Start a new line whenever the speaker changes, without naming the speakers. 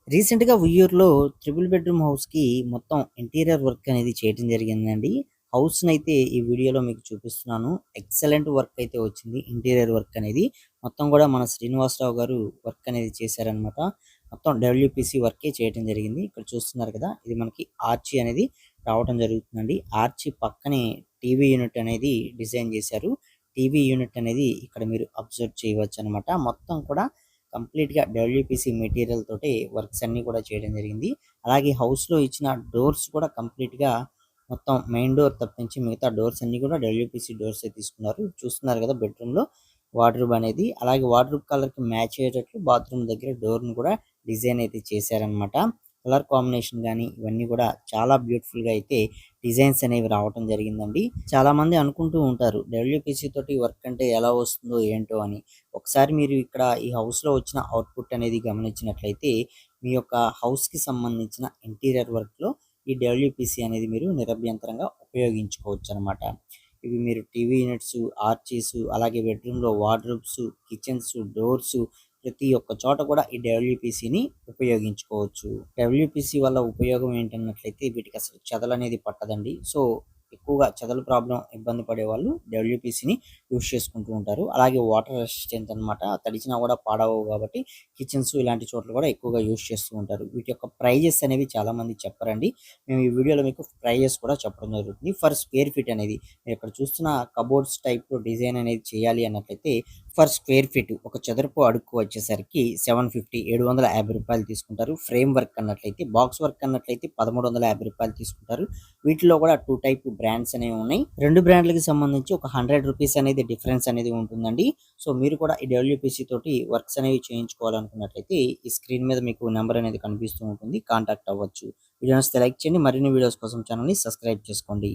రీసెంట్‌గా ఉయ్యూరులో triple bedroom హౌస్‌కి మొత్తం ఇంటీరియర్ వర్క్ అనేది చేయటం జరిగిందండి. హౌస్‌నైతే ఈ వీడియోలో మీకు చూపిస్తున్నాను. ఎక్సలెంట్ వర్క్ అయితే వచ్చింది. ఇంటీరియర్ వర్క్ అనేది. మొత్తం గూడా మన శ్రీనివాసరావు గారు వర్క్ అనేది చేశారనమాట. మొత్తం డబ్ల్యూపీసీ వర్కే చేయటం జరిగింది. ఇక్కడ చూస్తున్నారు కదా! ఇది మనకి ఆర్చీ అనేది రావటం జరుగుతుందండి. ఆర్చీ పక్కనే టీవీ యూనిట్ అనేది డిజైన్ చేశారు. టీవీ యూనిట్ అనేది ఇక్కడ మీరు అబ్జర్వ్ చేయవచ్చనమాట. మొత్తం కూడా కంప్లీట్‌గా డబ్ల్యూపీసీ మెటీరియల్ తోటి వర్క్స్ అన్నీ కూడా చేయడం జరిగింది. అలాగే హౌస్‌లో ఇచ్చిన డోర్స్ కూడా కంప్లీట్‌గా మొత్తం మెయిన్ డోర్ తప్పించి మిగతా డోర్స్ అన్నీ కూడా డబ్ల్యూపీసీ డోర్సే తీసుకున్నారు. చూస్తున్నారు కదా బెడ్‌రూమ్‌లో వార్డ్‌రోబ్ అనేది. అలాగే వార్డ్‌రోబ్ కలర్‌కి మ్యాచ్ అయ్యేటట్లు బాత్రూమ్ దగ్గర డోర్‌ని కూడా డిజైన్ అయితే చేశారనమాట. కలర్ కాంబినేషన్ గాని ఇవన్నీ కూడా చాలా బ్యూటిఫుల్‌గా అయితే డిజైన్స్ అనేవి రావటం జరిగిందండి. చాలామంది అనుకుంటూ ఉంటారు డబ్ల్యూపీసీ తోటి వర్క్ అంటే ఎలా వస్తుందో ఏంటో అని. ఒకసారి మీరు ఇక్కడ ఈ హౌస్‌లో వచ్చిన అవుట్‌పుట్ అనేది గమనించినట్లయితే మీ యొక్క హౌస్‌కి సంబంధించిన ఇంటీరియర్ వర్క్‌లో ఈ డబ్ల్యూపీసీ అనేది మీరు నిరభ్యంతరంగా ఉపయోగించుకోవచ్చనమాట. ఇవి మీరు టీవీ యూనిట్స్, ఆర్చీస్ అలాగే బెడ్‌రూమ్‌లో వార్డ్‌రోబ్స్, కిచెన్స్, డోర్స్ ప్రతి ఒక్క చోట కూడా ఈ డబ్ల్యూపీసీని ఉపయోగించుకోవచ్చు. డబ్ల్యూపీసీ వల్ల ఉపయోగం ఏంటన్నట్లయితే వీటికి అసలు చెదలనేది పట్టదండి. సో, ఎక్కువగా చెదలు ప్రాబ్లమ్ ఇబ్బంది పడేవాళ్ళు డబ్ల్యూపీసీని యూజ్ చేసుకుంటూ ఉంటారు. అలాగే వాటర్ రెసిస్టెంట్ అనమాట. తడిచినా కూడా పాడవవు కాబట్టి కిచెన్స్ ఇలాంటి చోట్ల కూడా ఎక్కువగా యూజ్ చేస్తూ ఉంటారు. వీటి యొక్క ప్రైజెస్ అనేవి చాలామంది చెప్పరండి. మేము ఈ వీడియోలో మీకు ప్రైజెస్ కూడా చెప్పడం జరుగుతుంది. ఫర్ స్క్వేర్ ఫీట్ అనేది మీరు ఇక్కడ చూస్తున్న కబోర్డ్స్ టైప్‌లో డిజైన్ అనేది చేయాలి అన్నట్లయితే ఫర్ స్క్వేర్ ఫీట్ ఒక చదరపు అడుగుకు వచ్చేసరికి 750 రూ. 750 తీసుకుంటారు. ఫ్రేమ్ వర్క్ అన్నట్లయితే బాక్స్ వర్క్ అన్నట్లయితే రూ. 1350 తీసుకుంటారు. వీటిలో కూడా 2 టైప్ బ్రాండ్స్ అనేవి ఉన్నాయి. 2 బ్రాండ్‌లకి సంబంధించి ఒక రూ. 100 అనేది డిఫరెన్స్ అనేది ఉంటుందండి. సో, మీరు కూడా ఈ డబ్ల్యూపీసీ తోటి వర్క్స్ అనేవి చేయించుకోవాలనుకున్నట్లయితే ఈ స్క్రీన్ మీద మీకు నంబర్ అనేది కనిపిస్తూ ఉంటుంది. కాంటాక్ట్ అవ్వచ్చు. వీడియో నచ్చితే లైక్ చేయండి. మరిన్ని వీడియోస్ కోసం ఛానెల్‌ని సబ్స్క్రైబ్ చేసుకోండి.